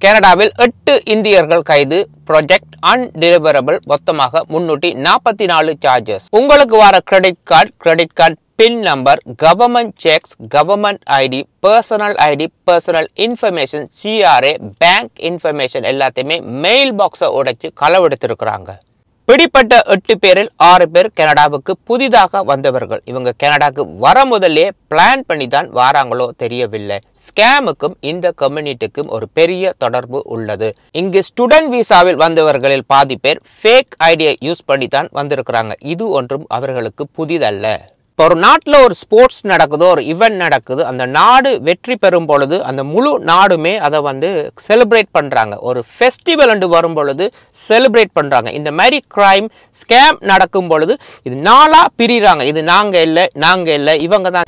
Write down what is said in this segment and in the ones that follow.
கனடாவில் 8 இந்தியர்கள் கைது. Project undeliverable. மொத்தமாக 344 சார்ஜஸ். உங்களுக்கு வர credit card pin number, government cheques, government ID, personal ID, personal information, CRA, bank information எல்லாத்தையுமே மெயில் பாக்ஸை உடைச்சு களவெடுத்திருக்கிறாங்க. பிடிப்பட்ட 8 பேரில் 6 பேர் கனடாவுக்கு புதிதாக வந்தவர்கள். இவங்க கனடாவுக்கு வர முதல்லே பிளான் பண்ணி தான் வராங்களோ தெரியவில்லை. ஸ்கேமுக்கும் இந்த கம்யூனிட்டிக்கும் ஒரு பெரிய தொடர்பு உள்ளது. இங்கு ஸ்டூடெண்ட் விசாவில் வந்தவர்களில் பாதி பேர் ஃபேக் ஐடியை யூஸ் பண்ணி தான் வந்திருக்கிறாங்க. இது ஒன்றும் அவர்களுக்கு புதிதல்ல. இப்போ ஒரு நாட்டில் ஒரு ஸ்போர்ட்ஸ் நடக்குதோ, ஒரு ஈவெண்ட் நடக்குது, அந்த நாடு வெற்றி பெறும் பொழுது அந்த முழு நாடுமே அதை செலிப்ரேட் பண்ணுறாங்க. ஒரு ஃபெஸ்டிவல் வரும் பொழுது செலிப்ரேட் பண்ணுறாங்க. இந்த மாதிரி கிரைம் ஸ்கேம் நடக்கும் பொழுது இது நாளாக பிரிகிறாங்க. இது நாங்கள் இல்லை இவங்க தான்.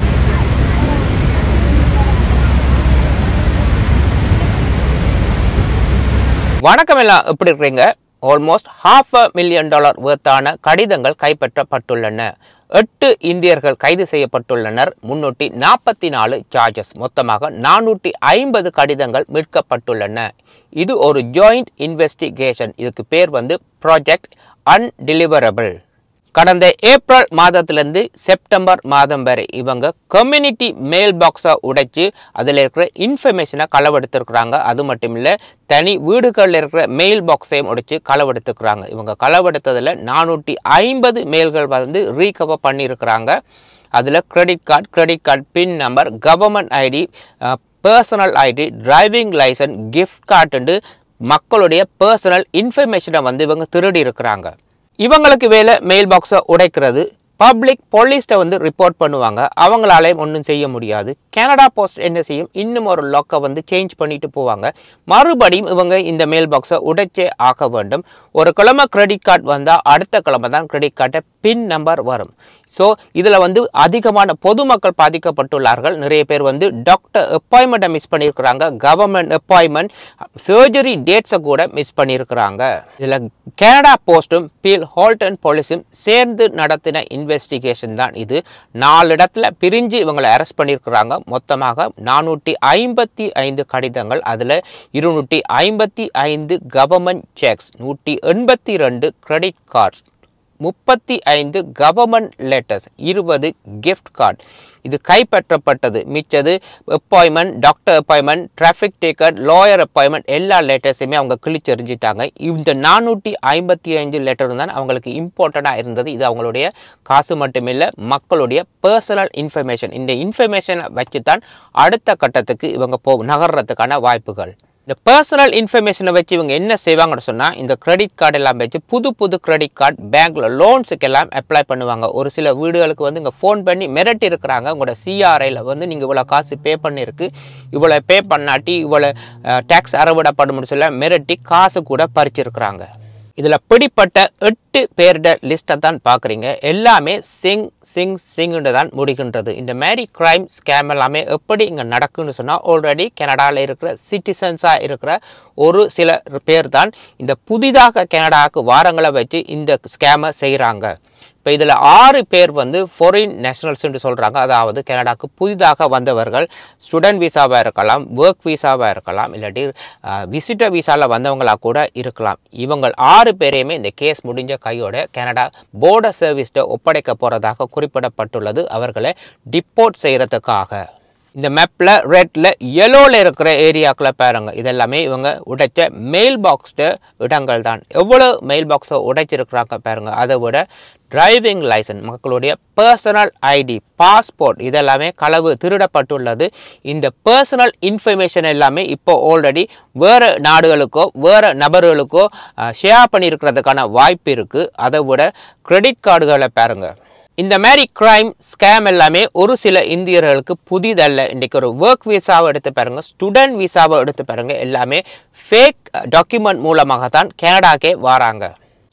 வணக்கம், எல்லாம் எப்படி இருக்கிறீங்க? ஆல்மோஸ்ட் $500,000 வர்த்தான கடிதங்கள் கைப்பற்றப்பட்டுள்ளன. 8 இந்தியர்கள் கைது செய்யப்பட்டுள்ளனர். 344 சார்ஜஸ். மொத்தமாக 450 கடிதங்கள் மீட்கப்பட்டுள்ளன. இது ஒரு ஜாயிண்ட் இன்வெஸ்டிகேஷன். இதுக்கு பேர் ப்ராஜெக்ட் அன்டெலிவரபிள். கடந்த ஏப்ரல் மாதத்திலிருந்து செப்டம்பர் மாதம் வரை இவங்க கம்யூனிட்டி மெயில் பாக்ஸை உடைச்சு அதில் இருக்கிற இன்ஃபர்மேஷனை களவெடுத்துருக்குறாங்க. அது மட்டும் இல்லை, தனி வீடுகளில் இருக்கிற மெயில் பாக்ஸையும் உடைச்சு களவெடுத்துக்கிறாங்க. இவங்க களவெடுத்ததில் 450 மெயில்கள் ரீகவர் பண்ணியிருக்கிறாங்க. அதில் credit card pin number, government ID, personal ID, driving licence, gift card, மக்களுடைய பர்சனல் இன்ஃபர்மேஷனை இவங்க திருடி இருக்கிறாங்க. இவங்களுக்கு வேலை மெயில் பாக்ஸை உடைக்கிறது. பப்ளிக் போலீஸ்ட்டை ரிப்போர்ட் பண்ணுவாங்க. அவங்களாலே ஒன்றும் செய்ய முடியாது. கனடா போஸ்ட் என்ன செய்யும், இன்னும் ஒரு லாக்கை சேஞ்ச் பண்ணிட்டு போவாங்க. மறுபடியும் இவங்க இந்த மெயில் பாக்ஸை உடைச்சே ஆக வேண்டும். ஒரு கிழமை கிரெடிட் கார்டு வந்தால் அடுத்த கிழமை தான் கிரெடிட் கார்டை பின் நம்பர் வரும். ஸோ இதில் அதிகமான பொதுமக்கள் பாதிக்கப்பட்டுள்ளார்கள். நிறைய பேர் டாக்டர் அப்பாயின்மெண்ட்டை மிஸ் பண்ணியிருக்கிறாங்க. கவர்மெண்ட் அப்பாயின்மெண்ட், சர்ஜரி டேட்ஸை கூட மிஸ் பண்ணியிருக்கிறாங்க. இதில் கனடா போஸ்ட்டும் பீல் ஹால்டன் போலீஸும் சேர்ந்து நடத்தின இன்வெஸ்டிகேஷன் தான் இது. 4 இடத்துல பிரிஞ்சு இவங்களை அரெஸ்ட் பண்ணியிருக்கிறாங்க. மொத்தமாக 455 கடிதங்கள். அதில் 255 government cheques, 182 credit cards, 35 government letters, 20 gift card இது கைப்பற்றப்பட்டது. மிச்சது appointment, doctor appointment, traffic ticket, lawyer appointment எல்லா லெட்டர்ஸுமே அவங்க கிழிச்செறிஞ்சிட்டாங்க. இந்த 455 லெட்டரும் தான் அவங்களுக்கு இம்பார்ட்டண்டாக இருந்தது. இது அவங்களுடைய காசு மட்டுமில்லை, மக்களுடைய பர்சனல் இன்ஃபர்மேஷன். இந்த இன்ஃபர்மேஷனை வச்சு தான் அடுத்த கட்டத்துக்கு இவங்க நகர்றதுக்கான வாய்ப்புகள். இந்த பர்சனல் இன்ஃபர்மேஷனை வச்சு இவங்க என்ன செய்வாங்கன்னு சொன்னால், இந்த கிரெடிட் கார்டு எல்லாம் வச்சு புது கிரெடிட் கார்டு பேங்க்கில் லோன்ஸுக்கு எல்லாம் அப்ளை பண்ணுவாங்க. ஒரு சில வீடுகளுக்கு இங்கே ஃபோன் பண்ணி மிரட்டி இருக்கிறாங்க. உங்களோட சிஆர்ஐயில் நீங்கள் இவ்வளோ காசு பே பண்ணியிருக்கு, இவ்வளோ பே பண்ணாட்டி இவ்வளோ டேக்ஸ் அறவிடப்படும் சொல்ல மிரட்டி காசு கூட பறிச்சிருக்கிறாங்க. இதில் பிடிப்பட்ட 8 பேருட லிஸ்ட்டை தான் பார்க்குறீங்க. எல்லாமே சிங்னு தான் முடிகின்றது. இந்த மாதிரி கிரைம் ஸ்கேம் எல்லாமே எப்படி இங்கே நடக்குன்னு சொன்னால், ஆல்ரெடி கனடாவில் இருக்கிற சிட்டிசன்ஸாக இருக்கிற ஒரு சில பேர் தான் இந்த புதிதாக கனடாவுக்கு வாரங்களை வச்சு இந்த ஸ்கேமை செய்கிறாங்க. இப்போ இதில் 6 பேர் ஃபாரின் நேஷனல்ஸ்ன்னு சொல்கிறாங்க. அதாவது கனடாவுக்கு புதிதாக வந்தவர்கள். ஸ்டூடெண்ட் விசாவாக இருக்கலாம், ஒர்க் விசாவாக இருக்கலாம், இல்லாட்டி விசிட்டர் விசாவில் வந்தவங்களாக கூட இருக்கலாம். இவங்க 6 பேரையுமே இந்த கேஸ் முடிஞ்ச கையோட கனடா போர்டர் சர்வீஸ்ட ஒப்படைக்க போகிறதாக குறிப்பிடப்பட்டுள்ளது. அவர்களை டிப்போர்ட் செய்கிறதுக்காக. இந்த மேப்பில் ரெட்டில் எல்லோவில் இருக்கிற ஏரியாக்களை பாருங்க. இதெல்லாமே இவங்க உடைச்ச மெயில் பாக்ஸ்ட இடங்கள் தான். எவ்வளோ மெயில் பாக்ஸை உடைச்சிருக்கிறாங்க பாருங்க. அதை விட டிரைவிங் லைசன்ஸ், மக்களுடைய பர்சனல் ஐடி, பாஸ்போர்ட் இதெல்லாமே களவு திருடப்பட்டுள்ளது. இந்த பர்சனல் இன்ஃபர்மேஷன் எல்லாமே இப்போ ஆல்ரெடி வேறு நாடுகளுக்கோ வேறு நபர்களுக்கோ ஷேர் பண்ணியிருக்கிறதுக்கான வாய்ப்பு இருக்குது. அதை விட கிரெடிட் கார்டுகளை பாருங்க. இந்த மாதிரி கிரைம் ஸ்கேம் எல்லாமே ஒரு சில இந்தியர்களுக்கு புதிதல்ல. இன்றைக்கு ஒரு ஒர்க் விசாவை எடுத்து பாருங்க, ஸ்டூடெண்ட் விசாவை எடுத்து பாருங்க, எல்லாமே ஃபேக் டாக்குமெண்ட் மூலமாக தான் கனடாக்கே வராங்க.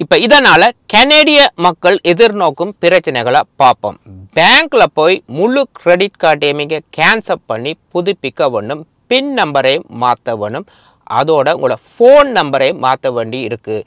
இப்போ இதனால் கனேடிய மக்கள் எதிர்நோக்கும் பிரச்சனைகளை பார்ப்போம். பேங்க்கில் போய் முழு கிரெடிட் கார்டையுமே கேன்சல் பண்ணி புதுப்பிக்க வேணும், பின் நம்பரை மாற்ற வேணும், அதோட உங்களோட ஃபோன் நம்பரை மாற்ற வேண்டி இருக்குது.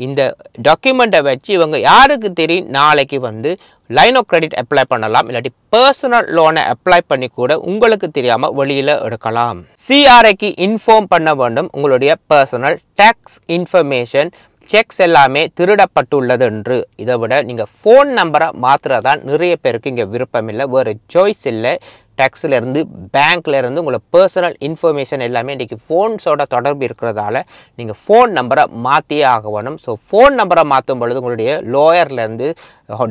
இந்த டாக்குமெண்ட்டை வச்சு இவங்க யாருக்கு தெரியும் நாளைக்கு வந்து லைன் ஆஃப் கிரெடிட் அப்ளை பண்ணலாம், இல்லாட்டி பர்சனல் லோனை அப்ளை பண்ணி கூட உங்களுக்கு தெரியாமல் வெளியில் எடுக்கலாம். சிஆர்ஐக்கு இன்ஃபார்ம் பண்ண வேண்டும் உங்களுடைய பர்சனல் டேக்ஸ் இன்ஃபர்மேஷன் செக்ஸ் எல்லாமே திருடப்பட்டுள்ளது என்று. இதை விட நீங்கள் ஃபோன் நம்பரை மாத்திரதான் நிறைய பேருக்கு இங்கே விருப்பம் இல்லை, வேறு சாய்ஸ் இல்லை. டேக்ஸ்லேருந்து பேங்க்லேருந்து உங்களோட பர்சனல் இன்ஃபர்மேஷன் எல்லாமே இன்றைக்கி ஃபோன்ஸோட தொடர்பு இருக்கிறதால நீங்கள் ஃபோன் நம்பரை மாற்றியே ஆக வேணும். ஸோ ஃபோன் நம்பரை மாற்றும் பொழுது உங்களுடைய லாயர்லேருந்து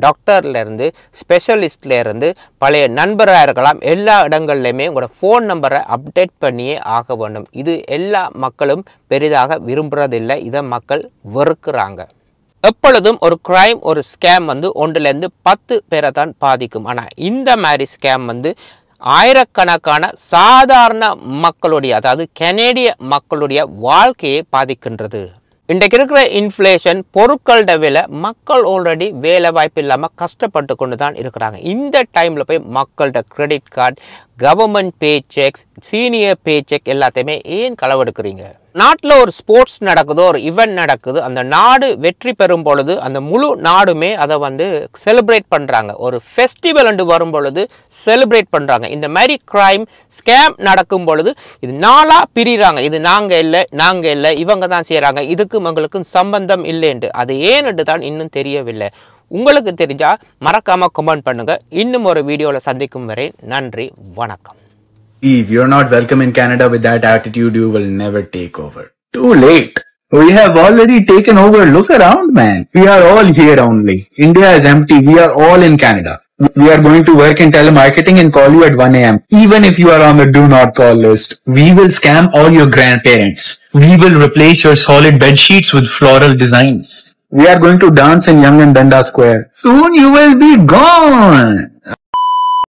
டாக்டர்லேருந்து ஸ்பெஷலிஸ்ட்லேருந்து பழைய நண்பராக இருக்கலாம், எல்லா இடங்கள்லையுமே உங்களோட ஃபோன் நம்பரை அப்டேட் பண்ணியே ஆக வேண்டும். இது எல்லா மக்களும் பெரிதாக விரும்புகிறதில்லை, இதை மக்கள் வெறுக்கிறாங்க. எப்பொழுதும் ஒரு கிரைம் ஒரு ஸ்கேம் வந்து 1லேருந்து 10 பேரை தான் பாதிக்கும். ஆனால் இந்த மாதிரி ஸ்கேம் வந்து ஆயிரக்கணக்கான சாதாரண மக்களுடைய, அதாவது கனேடிய மக்களுடைய வாழ்க்கையை பாதிக்கின்றது. இன்றைக்கு இருக்கிற இன்ஃப்ளேஷன், பொருட்களோட விலை, மக்கள் ஆல்ரெடி வேலை வாய்ப்பு இல்லாமல் கஷ்டப்பட்டு கொண்டு தான் இருக்கிறாங்க. இந்த டைமில் போய் மக்கள்கிட்ட credit card, government pay cheques, senior pay cheque எல்லாத்தையுமே ஏன் களவெடுக்கிறீங்க? நாட்டில் ஒரு ஸ்போர்ட்ஸ் நடக்குதோ, ஒரு ஈவெண்ட் நடக்குது, அந்த நாடு வெற்றி பெறும் பொழுது அந்த முழு நாடுமே அதை வந்து செலிப்ரேட் பண்ணுறாங்க. ஒரு ஃபெஸ்டிவல் என்று வரும் பொழுது செலிப்ரேட் பண்ணுறாங்க. இந்த மாதிரி கிரைம் ஸ்கேம் நடக்கும் பொழுது இது நாளாக பிரிகிறாங்க. இது நாங்கள் இல்லை இவங்க தான் செய்கிறாங்க, இதுக்கும் எங்களுக்கும் சம்பந்தம் இல்லைன்ட்டு. அது ஏன்னுட்டு தான் இன்னும் தெரியவில்லை. உங்களுக்கு தெரிஞ்சா மறக்காம கமெண்ட் பண்ணுங்க. இன்னும் ஒரு வீடியோவில் சந்திக்கும் வரை நன்றி, வணக்கம். If you're not welcome in Canada with that attitude, you will never take over. Too late. We have already taken over. Look around, man. We are all here only. India is empty. We are all in Canada. We are going to work in telemarketing and call you at 1 a.m. Even if you are on the do not call list. We will scam all your grandparents. We will replace your solid bed sheets with floral designs. We are going to dance in Young and Danda Square. Soon you will be gone.